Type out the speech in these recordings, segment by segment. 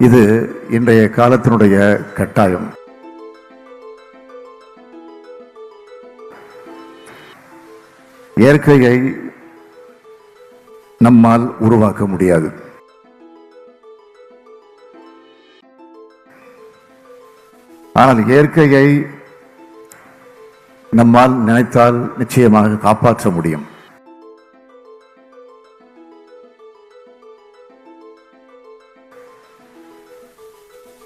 இது இன்றைய காலத்தினுடைய கட்டாயம். இயற்கையை நம்மால் உருவாக்க முடியாது. ஆனால் இயற்கையை நம்மால் நினைத்தால் நிச்சயமாக காப்பாற்ற முடியும்.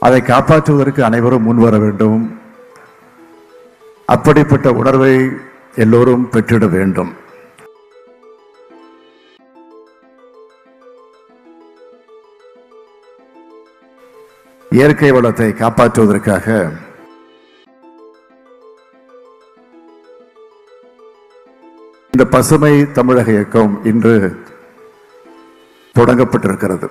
அதை காப்பாற்றுவதற்கு அனைவரும் முன்வர வேண்டும். அப்படிப்பட்ட உணர்வை எல்லோரும் பெற்றிட வேண்டும். இயற்கை வளத்தை காப்பாற்றுவதற்காக இந்த பசுமை தமிழக இயக்கம் இன்று தொடங்கப்பட்டிருக்கிறது.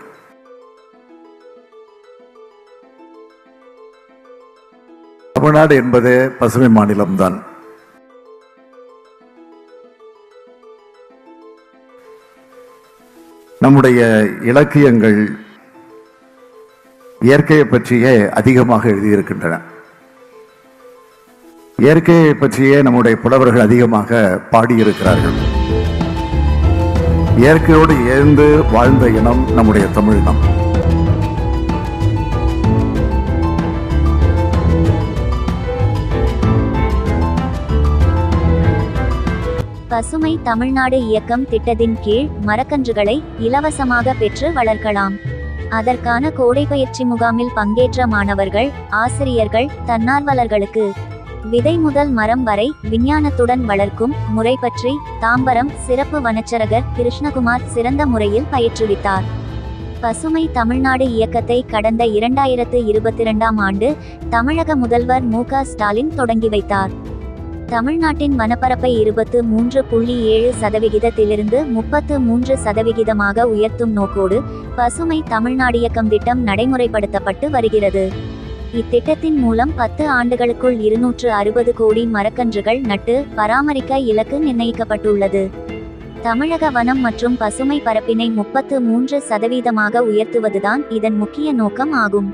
தமிழ்நாடு என்பதே பசுமை மாநிலம்தான். நம்முடைய இலக்கியங்கள் இயற்கையை பற்றியே அதிகமாக எழுதியிருக்கின்றன. இயற்கையை பற்றியே நம்முடைய புலவர்கள் அதிகமாக பாடியிருக்கிறார்கள். இயற்கையோடு ஏந்து வாழ்ந்த இனம் நம்முடைய தமிழினம். பசுமை தமிழ்நாடு இயக்கம் திட்டத்தின் கீழ் மரக்கன்றுகளை இலவசமாக பெற்று வளர்க்கலாம். அதற்கான கோடை பயிற்சி முகாமில் பங்கேற்ற மாணவர்கள், ஆசிரியர்கள், தன்னார்வலர்களுக்கு விதை முதல் மரம் வரை விஞ்ஞானத்துடன் வளர்க்கும் முறை பற்றி தாம்பரம் சிறப்பு வனச்சரகர் கிருஷ்ணகுமார் சிறந்த முறையில் பயிற்றுவித்தார். பசுமை தமிழ்நாடு இயக்கத்தை கடந்த 2022ஆம் ஆண்டு தமிழக முதல்வர் மு.க. ஸ்டாலின் தொடங்கி வைத்தார். தமிழ்நாட்டின் வனப்பரப்பை 23.7% 33% உயர்த்தும் நோக்கோடு பசுமை தமிழ்நாடு இயக்கம் திட்டம் நடைமுறைப்படுத்தப்பட்டு வருகிறது. இத்திட்டத்தின் மூலம் 10 ஆண்டுகளுக்குள் 260 கோடி மரக்கன்றுகள் நட்டு பராமரிக்க இலக்கு நிர்ணயிக்கப்பட்டுள்ளது. தமிழக வனம் மற்றும் பசுமை பரப்பினை 33% உயர்த்துவதுதான் இதன் முக்கிய நோக்கம் ஆகும்.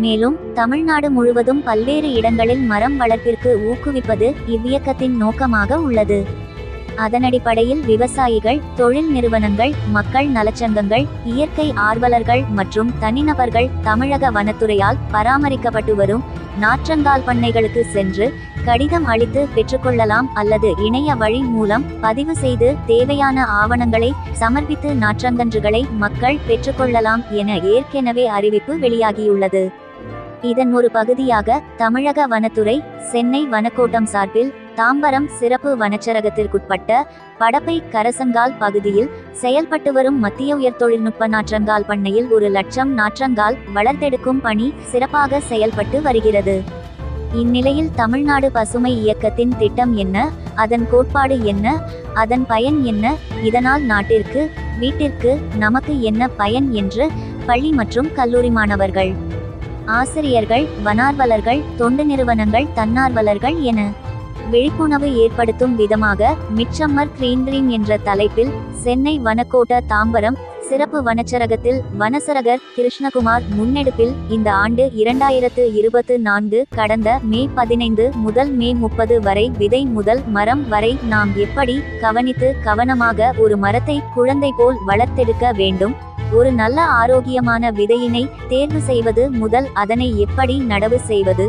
மேலும் தமிழ்நாடு முழுவதும் பல்வேறு இடங்களில் மரம் வளர்ப்பிற்கு ஊக்குவிப்பது இவ்வியக்கத்தின் நோக்கமாக உள்ளது. அதனடிப்படையில் விவசாயிகள், தொழில் நிறுவனங்கள், மக்கள் நலச்சங்கங்கள், இயற்கை ஆர்வலர்கள் மற்றும் தனிநபர்கள் தமிழக வனத்துறையால் பராமரிக்கப்பட்டு வரும் நாற்றங்கால் பண்ணைகளுக்கு சென்று கடிதம் அளித்து பெற்றுக்கொள்ளலாம் அல்லது இணைய வழி மூலம் பதிவு செய்து தேவையான ஆவணங்களை சமர்ப்பித்து நாற்றங்கன்றுகளை மக்கள் பெற்றுக்கொள்ளலாம் என ஏற்கனவே அறிவிப்பு வெளியாகியுள்ளது. இதன் ஒரு பகுதியாக தமிழக வனத்துறை சென்னை வனக்கோட்டம் சார்பில் தாம்பரம் சிறப்பு வனச்சரகத்திற்குட்பட்ட படப்பை கரசங்கால் பகுதியில் செயல்பட்டு வரும் மத்திய உயர் தொழில்நுட்ப நாற்றங்கால் பண்ணையில் 1,00,000 நாற்றங்கால் வளர்த்தெடுக்கும் பணி சிறப்பாக செயல்பட்டு வருகிறது. இந்நிலையில் தமிழ்நாடு பசுமை இயக்கத்தின் திட்டம் என்ன, அதன் கோட்பாடு என்ன, அதன் பயன் என்ன, இதனால் நாட்டிற்கு, வீட்டிற்கு, நமக்கு என்ன பயன் என்று பள்ளி மற்றும் கல்லூரி மாணவர்கள், ஆசிரியர்கள், வனார்வலர்கள், தொண்டு நிறுவனங்கள், தன்னார்வலர்கள் என விழிப்புணர்வு ஏற்படுத்தும் விதமாக மிட்சம்மர் கிரீன் என்ற தலைப்பில் சென்னை வனக்கோட்ட தாம்பரம் சிறப்பு வனச்சரகத்தில் வனச்சரகர் கிருஷ்ணகுமார் முன்னெடுப்பில் இந்த ஆண்டு 2024 கடந்த மே 15 முதல் மே 30 வரை விதை முதல் மரம் வரை நாம் எப்படி கவனமாக ஒரு மரத்தை குழந்தை போல் வளர்த்தெடுக்க வேண்டும், ஒரு நல்ல ஆரோக்கியமான விதையினை தேர்வு செய்வது முதல் அதனை எப்படி நடவு செய்வது,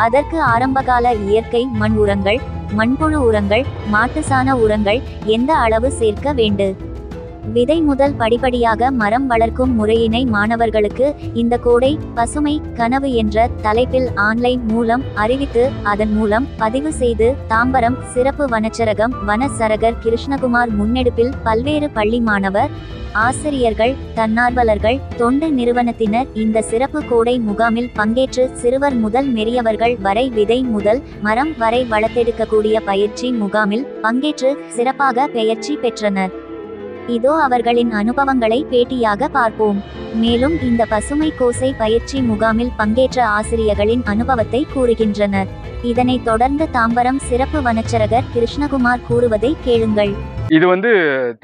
அதற்கு ஆரம்பகால இயற்கை மண் உரங்கள், மண்புழு உரங்கள், மாட்டுசாண உரங்கள் எந்த அளவு சேர்க்க வேண்டும், விதை முதல் படிப்படியாக மரம் வளர்க்கும் முறையினை மாணவர்களுக்கு இந்த கோடை பசுமை கனவு என்ற தலைப்பில் ஆன்லைன் மூலம் அறிவித்து அதன் மூலம் பதிவு செய்து தாம்பரம் சிறப்பு வனச்சரகம் வனச்சரகர் கிருஷ்ணகுமார் முன்னெடுப்பில் பல்வேறு பள்ளி மாணவர், ஆசிரியர்கள், தன்னார்வலர்கள், தொண்டு நிறுவனத்தினர் இந்த சிறப்பு கோடை முகாமில் பங்கேற்று சிறுவர் முதல் மெரியவர்கள் வரை விதை முதல் மரம் வரை வளர்த்தெடுக்கக்கூடிய பயிற்சி முகாமில் பங்கேற்று சிறப்பாக பயிற்சி பெற்றனர். இதோ அவர்களின் அனுபவங்களை பேட்டியாக பார்ப்போம். மேலும் இந்த பசுமை கோசை பயிற்சி முகாமில் பங்கேற்ற ஆசிரியர்களின் அனுபவத்தை கூறுகின்றனர். இதனைத் தொடர்ந்து தாம்பரம் சிறப்பு வனச்சரகர் கிருஷ்ணகுமார் கூறுவதை கேளுங்கள். இது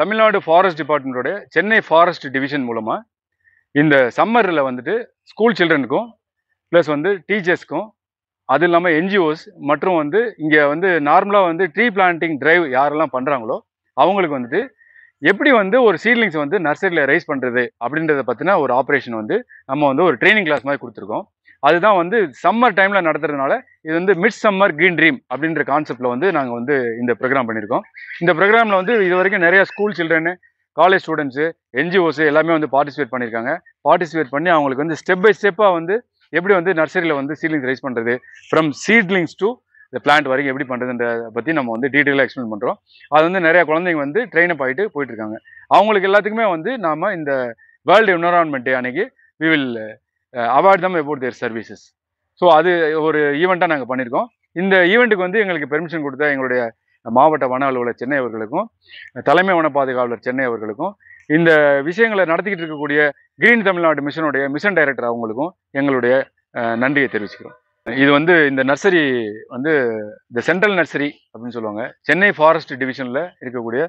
தமிழ்நாடு ஃபாரஸ்ட் டிபார்ட்மெண்டோட சென்னை ஃபாரஸ்ட் டிவிஷன் மூலமா இந்த சம்மரில் வந்துட்டு ஸ்கூல் சில்ட்ரனுக்கும் ப்ளஸ் வந்து டீச்சர்ஸ்க்கும் அது இல்லாமல் என்ஜிஓஸ் மற்றும் வந்து இங்கே வந்து நார்மலாக வந்து ட்ரீ பிளான்டிங் டிரைவ் யாரெல்லாம் பண்ணுறாங்களோ அவங்களுக்கு வந்துட்டு எப்படி வந்து ஒரு சீட்லிங்ஸ் வந்து நர்சரியில் ரைஸ் பண்ணுறது அப்படின்றத பற்றின ஒரு ஆப்ரேஷன் வந்து நம்ம வந்து ஒரு ட்ரைனிங் கிளாஸ் மாதிரி கொடுத்துருக்கோம். அதுதான் வந்து சம்மர் டைமில் நடத்துறதுனால இது வந்து மிட் சம்மர் கிரீன் ட்ரீம் அப்படின்ற கான்செப்டில் வந்து நாங்கள் வந்து இந்த ப்ரோக்ராம் பண்ணியிருக்கோம். இந்த ப்ரோக்ராமில் வந்து இது வரைக்கும் நிறைய school children, college students, NGOs எல்லாமே வந்து பார்ட்டிசிபேட் பண்ணியிருக்காங்க. பார்ட்டிசிபேட் பண்ணி அவங்களுக்கு வந்து ஸ்டெப் பை ஸ்டெப்பாக வந்து எப்படி வந்து நர்சரியில் வந்து சீட்லிங்ஸ் ரைஸ் பண்ணுறது, ஃப்ரம் சீட்லிங்ஸ் டு இந்த பிளான்ட் வரைக்கும் எப்படி பண்ணுறதுன்றத பற்றி நம்ம வந்து டீட்டெயிலாக எக்ஸ்பிளைன் பண்ணுறோம். அது வந்து நிறைய குழந்தைங்க வந்து ட்ரெயின் அப் ஆகிட்டு போயிட்டுருக்காங்க. அவங்களுக்கு எல்லாத்துக்குமே வந்து நாம் இந்த வேர்ல்டு என்விரான்மெண்ட் டே அன்னைக்கு we will award them about their services. So அது ஒரு ஈவெண்ட்டாக நாங்கள் பண்ணியிருக்கோம். இந்த ஈவெண்ட்டுக்கு வந்து எங்களுக்கு பெர்மிஷன் கொடுத்த எங்களுடைய மாவட்ட வன அலுவலர் சென்னை அவர்களுக்கும், தலைமை வன பாதுகாவலர் சென்னை அவர்களுக்கும், இந்த விஷயங்களை நடத்திக்கிட்டு இருக்கக்கூடிய கிரீன் தமிழ்நாடு மிஷனுடைய மிஷன் டைரக்டர் அவங்களுக்கும் எங்களுடைய நன்றியை தெரிவிச்சுக்கிறோம். இது வந்து இந்த நர்சரி வந்து இந்த சென்ட்ரல் நர்சரி அப்படின்னு சொல்லுவாங்க. சென்னை ஃபாரஸ்ட் டிவிஷனில் இருக்கக்கூடிய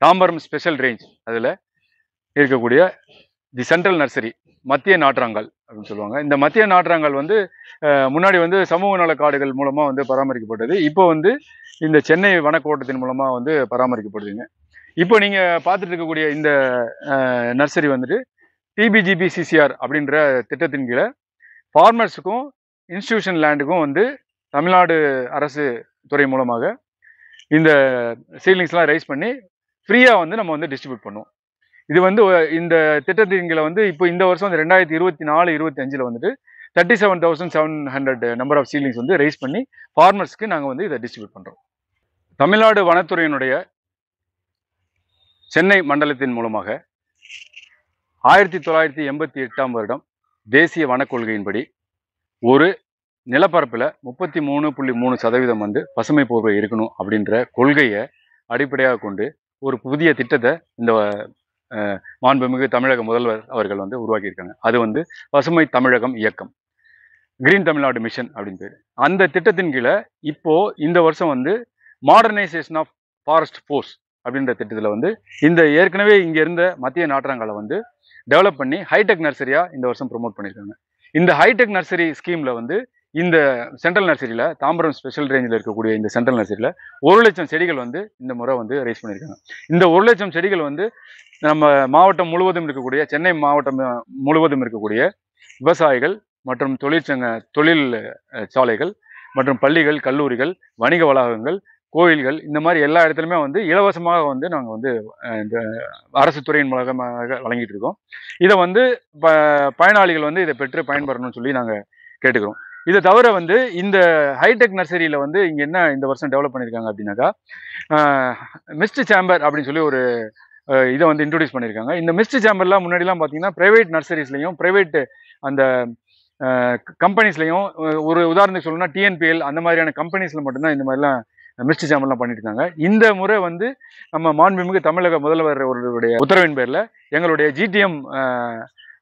தாம்பரம் ஸ்பெஷல் ரேஞ்ச் அதில் இருக்கக்கூடிய தி சென்ட்ரல் நர்சரி மத்திய நாற்றாங்கால் அப்படின்னு சொல்லுவாங்க. இந்த மத்திய நாற்றாங்கால் வந்து முன்னாடி வந்து சமூக நல காடுகள் மூலமாக வந்து பராமரிக்கப்பட்டது. இப்போ வந்து இந்த சென்னை வனக்கோட்டத்தின் மூலமாக வந்து பராமரிக்கப்படுதுங்க. இப்போ நீங்கள் பார்த்துட்டு இருக்கக்கூடிய இந்த நர்சரி வந்துட்டு TBGPCCR அப்படின்ற திட்டத்தின் கீழே ஃபார்மர்ஸுக்கும் இன்ஸ்டிடியூஷன் லேண்டுக்கும் வந்து தமிழ்நாடு அரசு துறை மூலமாக இந்த சீட்லிங்ஸ்லாம் ரைஸ் பண்ணி ஃப்ரீயாக வந்து நம்ம வந்து டிஸ்ட்ரிபியூட் பண்ணுவோம். இது வந்து இந்த திட்டத்தின் கீழே வந்து இப்போ இந்த வருஷம் வந்து 2024-25 வந்துட்டு 37,700 நம்பர் ஆஃப் சீட்லிங்ஸ் வந்து ரைஸ் பண்ணி ஃபார்மர்ஸ்க்கு நாங்கள் வந்து இதை டிஸ்ட்ரிபியூட் பண்ணுறோம். தமிழ்நாடு வனத்துறையினுடைய சென்னை மண்டலத்தின் மூலமாக 1988ஆம் வருடம் தேசிய வனக் கொள்கையின்படி ஒரு நிலப்பரப்பில் 33.3% வந்து பசுமை போர்வை இருக்கணும் அப்படின்ற கொள்கையை அடிப்படையாக கொண்டு ஒரு புதிய திட்டத்தை இந்த மாண்புமிகு தமிழக முதல்வர் அவர்கள் வந்து உருவாக்கியிருக்காங்க. அது வந்து பசுமை தமிழகம் இயக்கம், கிரீன் தமிழ்நாடு மிஷன் அப்படின்னு பேர். அந்த திட்டத்தின் கீழே இப்போ இந்த வருஷம் வந்து மாடர்னைசேஷன் ஆஃப் ஃபாரஸ்ட் ஃபோர்ஸ் அப்படின்ற திட்டத்தில் வந்து இந்த ஏற்கனவே இங்கே இருந்த மத்திய நாற்றாங்காலை வந்து டெவலப் பண்ணி ஹைடெக் நர்சரியாக இந்த வருஷம் ப்ரொமோட் பண்ணியிருக்காங்க. இந்த ஹைடெக் நர்சரி ஸ்கீமில் வந்து இந்த சென்ட்ரல் நர்சரியில், தாம்பரம் ஸ்பெஷல் ரேஞ்சில் இருக்கக்கூடிய இந்த சென்ட்ரல் நர்சரியில் 1,00,000 செடிகள் வந்து இந்த முறை வந்து ரைஸ் பண்ணியிருக்காங்க. இந்த 1,00,000 செடிகள் வந்து நம்ம மாவட்டம் முழுவதும் இருக்கக்கூடிய, சென்னை மாவட்டம் முழுவதும் இருக்கக்கூடிய விவசாயிகள் மற்றும் தொழில் சாலைகள் மற்றும் பள்ளிகள், கல்லூரிகள், வணிக வளாகங்கள், கோயில்கள், இந்த மாதிரி எல்லா இடத்துலையுமே வந்து இலவசமாக வந்து நாங்கள் வந்து இந்த அரசு துறையின் மூலமாக வழங்கிட்டு இருக்கோம். இதை வந்து பயனாளிகள் வந்து இதை பெற்று பயன்பெறணும்னு சொல்லி நாங்கள் கேட்டுக்கிறோம். இதை தவிர வந்து இந்த ஹைடெக் நர்சரியில் வந்து இங்கே என்ன இந்த வருஷம் டெவலப் பண்ணியிருக்காங்க அப்படின்னாக்கா, மிஸ்ட் சேம்பர் அப்படின்னு சொல்லி ஒரு இதை வந்து இன்ட்ரடியூஸ் பண்ணியிருக்காங்க. இந்த மிஸ்ட் சேம்பர்லாம் முன்னாடிலாம் பார்த்தீங்கன்னா ப்ரைவேட் நர்சரிஸ்லையும் ப்ரைவேட் அந்த கம்பெனிஸ்லையும், ஒரு உதாரணத்துக்கு சொல்லணும்னா TNPL அந்த மாதிரியான கம்பெனிஸில் மட்டும்தான் இந்த மாதிரிலாம் மிஸ்ட் சேம்பர்லாம் பண்ணிட்டு இருந்தாங்க. இந்த முறை வந்து நம்ம மாண்புமிகு தமிழக முதல்வர் அவர்களுடைய உத்தரவின் பேரில், எங்களுடைய GTM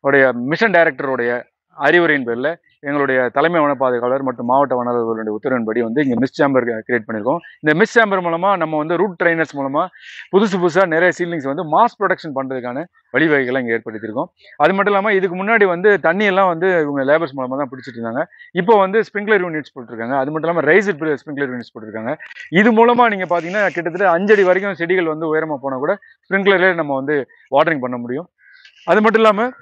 உடைய மிஷன் டைரக்டருடைய அறிவுரையின் பேரில், எங்களுடைய தலைமை வன பாதுகாவலர் மற்றும் மாவட்ட வன அலுவலருடைய உத்தரவின்படி வந்து இங்கே மிஸ்ட் சேம்பர் கிரியேட் பண்ணியிருக்கோம். இந்த மிஸ்ட் சேம்பர் மூலமாக நம்ம வந்து ரூட் ட்ரைனர்ஸ் மூலமாக புதுசாக நிறைய சீட்லிங்ஸ் வந்து மாஸ் ப்ரொடக்ஷன் பண்ணுறதுக்கான வழிவகைகளை இங்கே ஏற்படுத்தியிருக்கோம். அது மட்டும் இல்லாமல் இதுக்கு முன்னாடி வந்து தண்ணியெல்லாம் வந்து இவங்க லேபர்ஸ் மூலமாக தான் பிடிச்சிட்டு இருந்தாங்க. இப்போ வந்து ஸ்ப்ரிங்க்லர் யூனிட்ஸ் போட்டிருக்காங்க. அது மட்டும் இல்லாமல் ரைஸ்ட் ஸ்ப்ரிங்க்லர் யூனிட்ஸ் போட்டிருக்காங்க. இது மூலமாக நீங்கள் பார்த்தீங்கன்னா கிட்டத்தட்ட 5 அடி வரைக்கும் செடிகள் வந்து உயரமாக போனால் கூட ஸ்ப்ரிங்க்லர்லேயே நம்ம வந்து வாட்டரிங் பண்ண முடியும். அது மட்டும் இல்லாமல்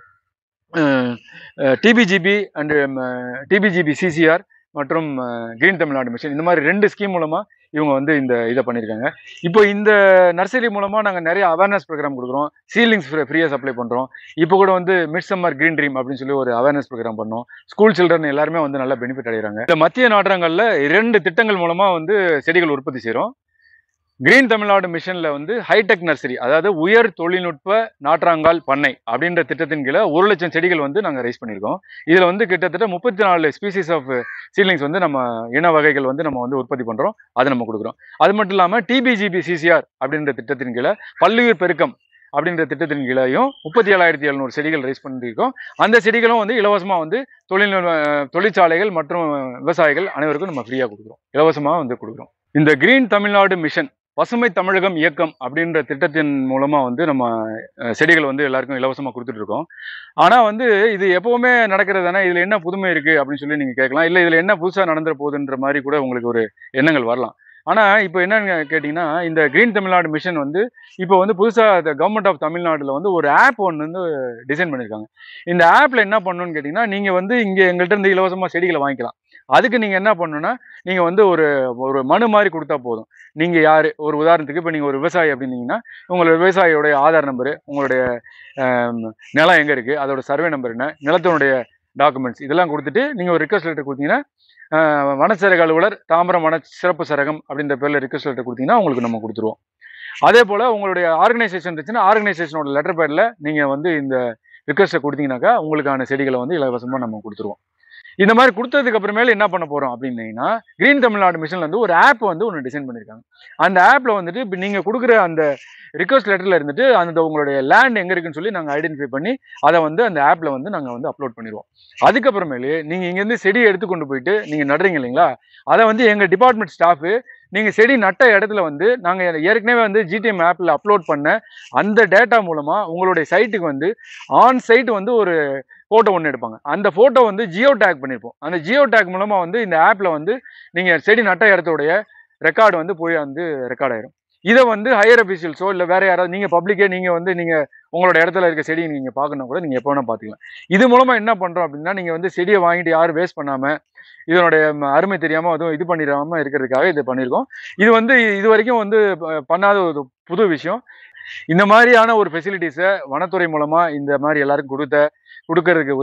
TBGB அண்ட் TBGPCCR மற்றும் கிரீன் தமிழ்நாடு மிஷன், இந்த மாதிரி 2 ஸ்கீம் மூலமாக இவங்க வந்து இந்த இதை பண்ணியிருக்காங்க. இப்போ இந்த நர்சரி மூலமாக நாங்கள் நிறைய அவேர்னஸ் ப்ரோக்ராம் கொடுக்குறோம். சீலிங்ஸ் ஃப்ரீயாக சப்ளை பண்ணுறோம். இப்போ கூட வந்து மிட் சம்மர் கிரீன் ட்ரீம் அப்படின்னு சொல்லி ஒரு அவேர்னஸ் ப்ரோக்ராம் பண்ணோம். ஸ்கூல் சில்ட்ரன் எல்லாருமே வந்து நல்லா பெனிஃபிட் அடைகிறாங்க. இந்த மத்திய நாற்றங்களில் 2 திட்டங்கள் மூலமாக வந்து செடிகள் உற்பத்தி செய்கிறோம். கிரீன் தமிழ்நாடு மிஷன்ல வந்து ஹைடெக் நர்சரி, அதாவது உயர் தொழில்நுட்ப நாற்றாங்கால் பண்ணை அப்படின்ற திட்டத்தின் கீழே 1,00,000 செடிகள் வந்து நாங்கள் ரைஸ் பண்ணியிருக்கோம். இதில் வந்து கிட்டத்தட்ட 34 ஸ்பீசிஸ் ஆஃப் சீட்லிங்ஸ் வந்து நம்ம இன வகைகள் வந்து நம்ம வந்து உற்பத்தி பண்ணுறோம். அதை நம்ம கொடுக்குறோம். அது மட்டும் இல்லாமல் TBGPCCR அப்படின்ற திட்டத்தின் கீழே பல்லுயிர் பெருக்கம் அப்படின்ற திட்டத்தின் கீழையும் 37,700 செடிகள் ரைஸ் பண்ணியிருக்கோம். அந்த செடிகளும் வந்து இலவசமாக வந்து தொழிற்சாலைகள் மற்றும் விவசாயிகள் அனைவருக்கும் நம்ம ஃப்ரீயாக கொடுக்குறோம், இலவசமாக வந்து கொடுக்குறோம். இந்த கிரீன் தமிழ்நாடு மிஷன் பசுமை தமிழகம் இயக்கம் அப்படின்ற திட்டத்தின் மூலமா வந்து நம்ம செடிகள் வந்து எல்லாருக்கும் இலவசமா கொடுத்துட்டு இருக்கோம். ஆனா வந்து இது எப்பவுமே நடக்கிறது தானே, இதுல என்ன புதுமை இருக்கு அப்படின்னு சொல்லி நீங்க கேட்கலாம். இல்ல இதுல என்ன புதுசா நடந்துற போகுதுன்ற மாதிரி கூட உங்களுக்கு ஒரு எண்ணங்கள் வரலாம். ஆனா இப்போ என்னன்னு கேட்டீங்கன்னா, இந்த கிரீன் தமிழ்நாடு மிஷன் வந்து இப்போ வந்து புதுசா கவர்மெண்ட் ஆஃப் தமிழ்நாடுல வந்து ஒரு ஆப் ஒன்று வந்து டிசைன் பண்ணியிருக்காங்க. இந்த ஆப்ல என்ன பண்ணணும்னு கேட்டீங்கன்னா, நீங்க வந்து இங்க எங்கள்கிட்ட இருந்து இலவசமா செடிகளை வாங்கிக்கலாம். அதுக்கு நீங்க என்ன பண்ணணும்னா, நீங்க வந்து ஒரு ஒரு மனு மாதிரி கொடுத்தா போதும். நீங்க யாரு, ஒரு உதாரணத்துக்கு இப்போ நீங்க ஒரு விவசாயி அப்படின்னீங்கன்னா, உங்களோட விவசாயியோடைய ஆதார் நம்பரு, உங்களுடைய நிலம் எங்க இருக்கு, அதோட சர்வே நம்பர் என்ன, நிலத்தினுடைய டாக்குமெண்ட்ஸ் இதெல்லாம் கொடுத்துட்டு நீங்க ஒரு ரிக்வஸ்ட் லெட்டர் கொடுத்தீங்கன்னா, வனச்சரக அலுவலர் தாம்பரம் வன சிறப்பு சரகம் அப்படின்ற பேர்ல ரிக்வஸ்ட் லெட்டர் கொடுத்தீங்கன்னா உங்களுக்கு நம்ம கொடுத்துருவோம். அதே போல உங்களுடைய ஆர்கனைசேஷன் இருந்துச்சுன்னா ஆர்கனைசேஷனோட லெட்டர் பேர்ல நீங்க வந்து இந்த ரிக்வஸ்ட்டை கொடுத்தீங்கன்னாக்கா உங்களுக்கான செடிகளை வந்து இலவசமா நம்ம கொடுத்துருவோம். இந்த மாதிரி கொடுத்ததுக்கு அப்புறமேல என்ன பண்ண போறோம் அப்படின்னீங்கன்னா, கிரீன் தமிழ்நாடு மிஷன்ல இருந்து ஒரு ஆப் வந்து ஒன்று டிசைன் பண்ணியிருக்காங்க. அந்த ஆப்ல வந்துட்டு இப்போ நீங்க கொடுக்குற அந்த ரிக்வஸ்ட் லெட்டர்ல இருந்துட்டு அந்த உங்களுடைய லேண்ட் எங்க இருக்குன்னு சொல்லி நாங்கள் ஐடென்டிஃபை பண்ணி அதை வந்து அந்த ஆப்ல வந்து நாங்கள் வந்து அப்லோட் பண்ணிடுவோம். அதுக்கப்புறமேலே நீங்க இங்கேருந்து செடியை எடுத்து கொண்டு போயிட்டு நீங்க நடுறீங்க இல்லைங்களா, அதை வந்து எங்க டிபார்ட்மெண்ட் ஸ்டாஃப் நீங்க செடி நட்ட இடத்துல வந்து நாங்க ஏற்கனவே வந்து ஜிடிஎம் ஆப்ல அப்லோட் பண்ண அந்த டேட்டா மூலமா உங்களுடைய சைட்டுக்கு வந்து ஆன் சைட் வந்து ஒரு போட்டோ ஒன்று எடுப்பாங்க. அந்த போட்டோ வந்து ஜியோ டேக் பண்ணியிருப்போம். அந்த ஜியோ டேக் மூலமா வந்து இந்த ஆப்ல வந்து நீங்க செடி நட்ட இடத்துடைய ரெக்கார்டு வந்து போய் வந்து ரெக்கார்ட் ஆயிரும். இதை வந்து ஹையர் அபிஷியல்ஸோ இல்லை வேற யாராவது நீங்க பப்ளிக்கே நீங்க வந்து நீங்க உங்களோட இடத்துல இருக்க செடியை நீங்க பார்க்கணும் கூட நீங்க எப்போ வேணா பார்த்துக்கலாம். இது மூலமா என்ன பண்றோம் அப்படின்னா, நீங்க வந்து செடியை வாங்கிட்டு யாரும் வேஸ்ட் பண்ணாம இதனுடைய அருமை தெரியாம அதுவும் இது பண்ணிடாம இருக்கிறதுக்காக இது பண்ணியிருக்கோம். இது வந்து இது வரைக்கும் வந்து பண்ணாத ஒரு புது விஷயம். இந்த மாதிரியான ஒரு ஃபெசிலிட்டிஸை வனத்துறை மூலமா இந்த மாதிரி எல்லாருக்கும் கொடுக்கறதுக்கு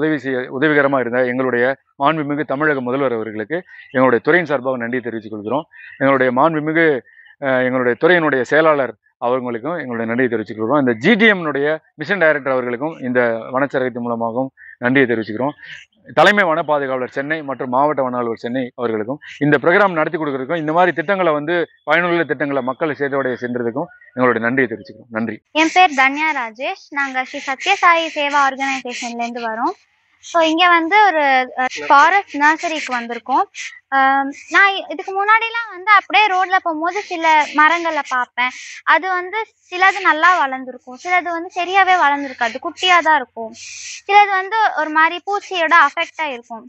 உதவிகரமா இருந்த எங்களுடைய மாண்புமிகு தமிழக முதல்வர் அவர்களுக்கு எங்களுடைய துறையின் சார்பாக நன்றி தெரிவித்துக் கொள்கிறோம். எங்களுடைய மாண்புமிகு எங்களுடைய துறையினுடைய செயலாளர் அவர்களுக்கும் எங்களுடைய நன்றியை தெரிவித்துக் கொள்கிறோம். இந்த ஜிடிஎம்னுடைய மிஷன் டைரக்டர் அவர்களுக்கும் இந்த வனச்சரகத்தின் மூலமாகவும் நன்றியை தெரிவிச்சுக்கிறோம். தலைமை வன பாதுகாவலர் சென்னை மற்றும் மாவட்ட வன அலுவலர் சென்னை அவர்களுக்கும் இந்த ப்ரோக்ராம் நடத்தி கொடுக்கறதுக்கும் இந்த மாதிரி திட்டங்களை வந்து பயனுள்ள திட்டங்களை மக்கள் சேதோடைய சென்றதுக்கும் எங்களுடைய நன்றியை தெரிவிச்சுக்கிறோம். நன்றி. என் பேர் தன்யா ராஜேஷ். நாங்க ஸ்ரீ சத்யசாயி சேவா ஆர்கனைசேஷன்ல இருந்து வரோம். ஸோ இங்க வந்து ஒரு ஃபாரஸ்ட் நர்சரிக்கு வந்திருக்கோம். நான் இதுக்கு முன்னாடிலாம் வந்து அப்படியே ரோட்ல போகும்போது சில மரங்களை பார்ப்பேன். அது வந்து சிலது நல்லா வளர்ந்துருக்கும், சிலது வந்து சரியாவே வளர்ந்துருக்காது, குட்டியா தான் இருக்கும். சிலது வந்து ஒரு மாதிரி பூச்சியோட அஃபெக்டா இருக்கும்.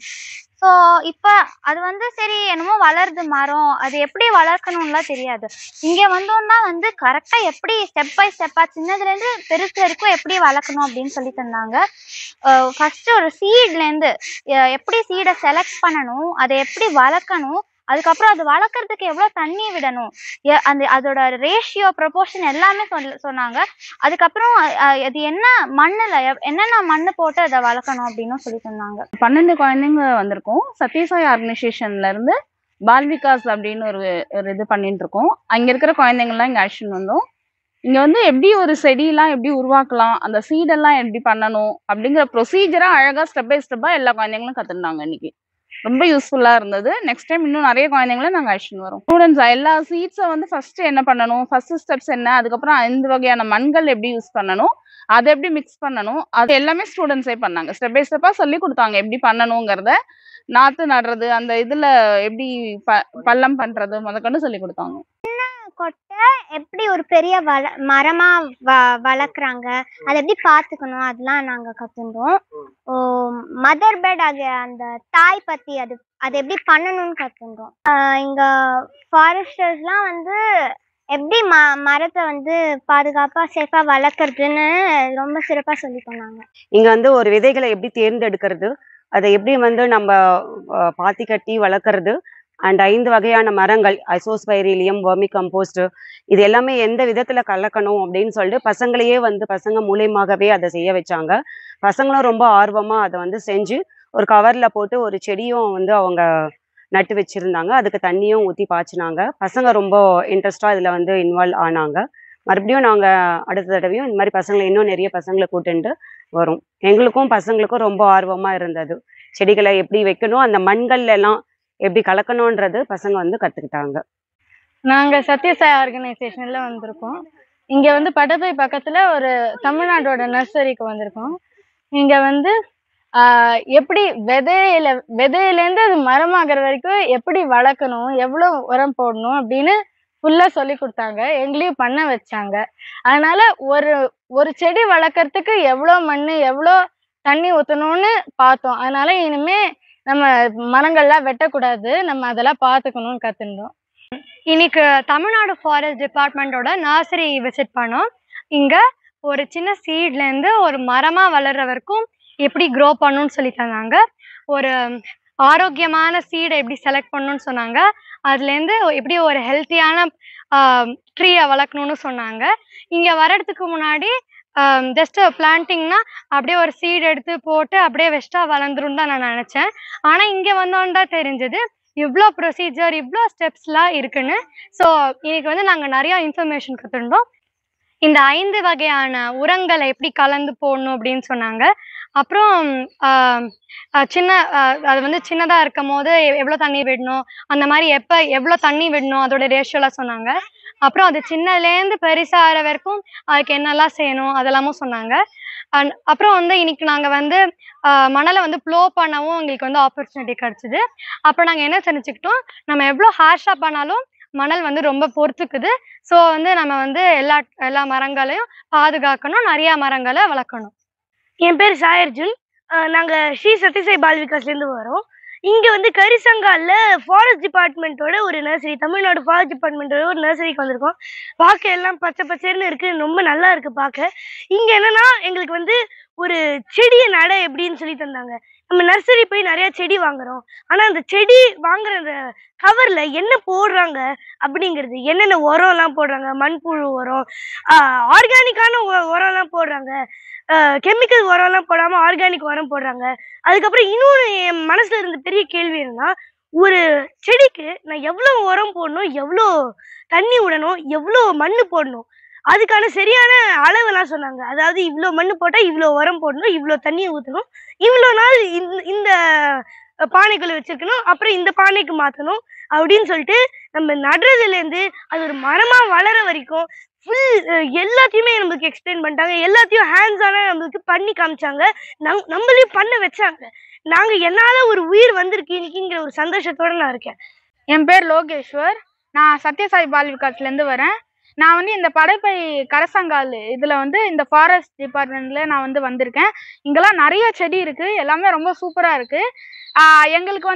ஸோ இப்போ அது வந்து சரி என்னமோ வளருது மரம், அது எப்படி வளர்க்கணும்லாம் தெரியாது. இங்கே வந்தோம்னா வந்து கரெக்டாக எப்படி ஸ்டெப் பை ஸ்டெப்பாக சின்னதுலேருந்து பெருசு வரைக்கும் எப்படி வளர்க்கணும் அப்படின்னு சொல்லி தந்தாங்க. ஃபஸ்ட்டு ஒரு சீட்லேருந்து எப்படி சீடை செலக்ட் பண்ணணும், அதை எப்படி வளர்க்கணும், அதுக்கப்புறம் அது வளர்க்குறதுக்கு எவ்வளோ தண்ணி விடணும், அதோட ரேஷியோ ப்ரொபோர்ஷன் எல்லாமே சொன்னாங்க. அதுக்கப்புறம் அது என்ன மண்ணில் என்னென்ன மண் போட்டு அதை வளர்க்கணும் அப்படின்னு சொல்லி தந்தாங்க. 12 குழந்தைங்க வந்திருக்கோம். சத்யசாயி ஆர்கனைசேஷன்ல இருந்து பால் விகாஸ் அப்படின்னு ஒரு இது பண்ணிட்டு இருக்கோம். அங்க இருக்கிற குழந்தைங்கள்லாம் இங்க அழைச்சிட்டு வந்தோம். இங்க வந்து எப்படி ஒரு செடியெல்லாம் எப்படி உருவாக்கலாம், அந்த சீடெல்லாம் எப்படி பண்ணணும் அப்படிங்கிற ப்ரொசீஜரா அழகா ஸ்டெப் பை ஸ்டெப்பா எல்லா குழந்தைங்களும் கத்துட்டாங்க. இன்னைக்கு ரொம்ப யூஸ்ஃபுல்லா இருந்தது. நெக்ஸ்ட் டைம் இன்னும் நிறைய குழந்தைங்களை நாங்கள் அழைச்சிட்டு வரோம். ஸ்டூடெண்ட்ஸ் எல்லா சீட்ஸை வந்து ஃபர்ஸ்ட் என்ன பண்ணணும், ஃபர்ஸ்ட் ஸ்டெப்ஸ் என்ன, அதுக்கப்புறம் 5 வகையான மண்கள் எப்படி யூஸ் பண்ணணும், அதை எப்படி மிக்ஸ் பண்ணணும், அது எல்லாமே ஸ்டூடெண்ட்ஸே பண்ணாங்க. ஸ்டெப் பை ஸ்டெப்பா சொல்லி கொடுத்தாங்க எப்படி பண்ணணுங்கிறத. நாத்து நடுறது, அந்த இதுல எப்படி பள்ளம் பண்றது முதற்கொண்டு சொல்லி கொடுத்தாங்க. கொட்டை எப்படி ஒரு பெரிய மரமா வளர்க்குறாங்க, அதை எப்படி பார்த்துக்கணும், அதெல்லாம் நாங்கள் கற்றுந்தோம். மதர் பேர்ட் அந்த தாய் பற்றி அது எப்படி பண்ணணும்னு கற்றுந்தோம். இங்கே ஃபாரஸ்டர்ஸ்லாம் வந்து எப்படி மரத்தை வந்து பாதுகாப்பாக சேஃபாக வளர்க்குறதுன்னு ரொம்ப சிறப்பாக சொல்லி தந்தாங்க. இங்கே வந்து ஒரு விதைகளை எப்படி தேர்ந்தெடுக்கிறது, அதை எப்படி வந்து நம்ம பாத்தி கட்டி வளர்க்குறது, அண்ட் 5 வகையான மரங்கள் ஐசோஸ்பைரிலியம், வர்மி கம்போஸ்ட், இது எல்லாமே எந்த விதத்துல கலக்கணும் அப்படின்னு சொல்லிட்டு பசங்களையே வந்து பசங்க மூலியமாகவே அதை செய்ய வச்சாங்க. பசங்களும் ரொம்ப ஆர்வமா அதை வந்து செஞ்சு ஒரு கவர்ல போட்டு ஒரு செடியும் வந்து அவங்க நட்டு வச்சிருந்தாங்க. அதுக்கு தண்ணியும் ஊற்றி பாய்ச்சினாங்க. பசங்க ரொம்ப இன்ட்ரெஸ்டா இதுல வந்து இன்வால்வ் ஆனாங்க. மறுபடியும் நாங்க அடுத்த தடவையும் இந்த மாதிரி பசங்களை இன்னும் நிறைய பசங்களை கூட்டுண்டு வரும். எங்களுக்கும் பசங்களுக்கும் ரொம்ப ஆர்வமா இருந்தது. செடிகளை எப்படி வைக்கணும், அந்த மண்கள்ல எல்லாம் எப்படி கலக்கணும்ன்றது பசங்க வந்து கத்துக்கிட்டாங்க. நாங்க சத்யசாயி ஆர்கனைசேஷன்ல வந்திருக்கோம். இங்க வந்து படப்பை பக்கத்துல ஒரு தமிழ்நாட்டோட நர்சரிக்கு வந்திருக்கோம். இங்க வந்து எப்படி விதையிலேருந்து அது மரமாகிற வரைக்கும் எப்படி வளர்க்கணும், எவ்வளோ உரம் போடணும் அப்படின்னு ஃபுல்லாக சொல்லி கொடுத்தாங்க, எங்களையும் பண்ண வச்சாங்க. அதனால ஒரு ஒரு செடி வளர்க்கறதுக்கு எவ்வளோ மண் எவ்வளோ தண்ணி ஊற்றணும்னு பார்த்தோம். அதனால இனிமே நம்ம மரங்கள்லாம் வெட்டக்கூடாது, நம்ம அதெல்லாம் பார்த்துக்கணும்னு கற்றுண்டோம். இன்னைக்கு தமிழ்நாடு ஃபாரஸ்ட் டிபார்ட்மெண்ட்டோட நர்சரி விசிட் பண்ணோம். இங்கே ஒரு சின்ன சீட்லேருந்து ஒரு மரமாக வளர்ற வரைக்கும் எப்படி க்ரோ பண்ணணும்னு சொல்லி தந்தாங்க. ஒரு ஆரோக்கியமான சீடை எப்படி செலக்ட் பண்ணணும்னு சொன்னாங்க. அதுலேருந்து எப்படி ஒரு ஹெல்த்தியான ட்ரீயை வளர்க்கணும்னு சொன்னாங்க. இங்கே வர்றதுக்கு முன்னாடி ஜஸ்ட் பிளான்டிங்னா அப்படியே ஒரு சீட் எடுத்து போட்டு அப்படியே வெஸ்டா வளர்ந்துரும் தான் நான் நினச்சேன். ஆனால் இங்கே வந்தோன்னு தான் தெரிஞ்சது இவ்வளோ ப்ரொசீஜர், இவ்வளோ ஸ்டெப்ஸ்லாம் இருக்குன்னு. ஸோ இன்னைக்கு நாங்கள் நிறையா இன்ஃபர்மேஷன் கற்றுருந்தோம். இந்த 5 வகையான உரங்களை எப்படி கலந்து போடணும் அப்படின்னு சொன்னாங்க. அப்புறம் அது சின்னதாக இருக்கும் போது எவ்வளோ தண்ணி விடணும், அந்த மாதிரி எவ்வளோ தண்ணி விடணும் அதோட ரேஷியோலாம் சொன்னாங்க. அப்புறம் அது சின்னதுலேருந்து பெருசாகிற வரைக்கும் அதுக்கு என்னெல்லாம் செய்யணும் அதெல்லாமும் சொன்னாங்க. அப்புறம் இன்னைக்கு நாங்கள் மணலை ப்ளோ பண்ணவும் எங்களுக்கு ஆப்பர்ச்சுனிட்டி கிடச்சிது. அப்புறம் நாங்கள் என்ன செஞ்சுக்கிட்டோம், நம்ம எவ்வளோ ஹார்ஷாக பண்ணாலும் மணல் ரொம்ப பொறுத்துக்குது. ஸோ நம்ம எல்லா மரங்களையும் பாதுகாக்கணும், நிறையா மரங்களை வளர்க்கணும். என் பேர் சாயர்ஜுன். நாங்கள் ஸ்ரீ சத்யசாய் பால் விகாஸ்லேருந்து வரோம். இங்கே கரிசங்காலில் ஃபாரஸ்ட் டிபார்ட்மெண்ட்டோட ஒரு நர்சரி, தமிழ்நாடு ஃபாரஸ்ட் டிபார்ட்மெண்ட்டோட ஒரு நர்சரிக்கு வந்திருக்கோம். பார்க்க எல்லாம் பச்சை பச்சைன்னு இருக்குது, ரொம்ப நல்லா இருக்குது பார்க்க. இங்கே என்னென்னா எங்களுக்கு ஒரு செடியை நட எப்படின்னு சொல்லி தந்தாங்க. நம்ம நர்சரி போய் நிறையா செடி வாங்குறோம், ஆனால் அந்த செடி வாங்குற அந்த கவரில் என்ன போடுறாங்க அப்படிங்கிறது, என்னென்ன உரம்லாம் போடுறாங்க, மண்புழு உரம், ஆர்கானிக்கான உரம்லாம் போடுறாங்க, கெமிக்கல் உரம்லாம் போடாமல் ஆர்கானிக் உரம் போடுறாங்க. அதுக்கப்புறம் இன்னொன்று என் மனசில் இருந்த பெரிய கேள்வி என்னன்னா, ஒரு செடிக்கு நான் எவ்வளோ உரம் போடணும், எவ்வளோ தண்ணி விடணும், எவ்வளோ மண் போடணும், அதுக்கான சரியான அளவெல்லாம் சொன்னாங்க. அதாவது இவ்வளோ மண் போட்டால் இவ்வளோ உரம் போடணும், இவ்வளோ தண்ணியை ஊற்றணும், இவ்வளோ நாள் இந்த பானைக்குள்ள வச்சிருக்கணும், அப்புறம் இந்த பானைக்கு மாற்றணும் அப்படின்னு சொல்லிட்டு நம்ம நடுறதுலேருந்து அது ஒரு மரமாக வளர வரைக்கும் எல்லாத்தையுமே நம்மளுக்கு எக்ஸ்பிளைன் பண்ணிட்டாங்க. எல்லாத்தையும் ஹேண்ட்ஸான நம்மளுக்கு பண்ணி காமிச்சாங்க, நம்மளையும் பண்ண வச்சாங்க. நாங்கள் என்னால் ஒரு உயிர் வந்திருக்கு இன்னைக்குங்கிற ஒரு சந்தோஷத்தோடு நான் இருக்கேன். என் பேர் லோகேஸ்வர். நான் சத்யசாய் பால் விகாஸ்லேருந்து வரேன். நான் இந்த படைப்பை கரசங்கால் இதில் இந்த ஃபாரஸ்ட் டிபார்ட்மெண்ட்டில் நான் வந்திருக்கேன். இங்கெல்லாம் நிறைய செடி இருக்குது, எல்லாமே ரொம்ப சூப்பராக இருக்குது. எங்களுக்கு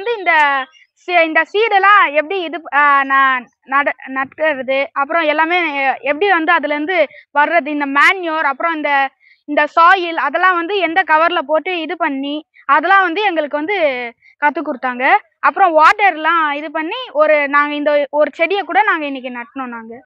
இந்த சீடெல்லாம் எப்படி நட்டுறது, அப்புறம் எல்லாமே எப்படி அதுலேருந்து வர்றது, இந்த மேன்யூர், அப்புறம் இந்த சாயில் அதெல்லாம் எந்த கவரில் போட்டு இது பண்ணி அதெல்லாம் எங்களுக்கு கற்றுக் கொடுத்தாங்க. அப்புறம் வாட்டர்லாம் இது பண்ணி நாங்கள் இந்த ஒரு செடியை கூட நாங்கள் இன்னைக்கு நட்டினோம். நாங்கள்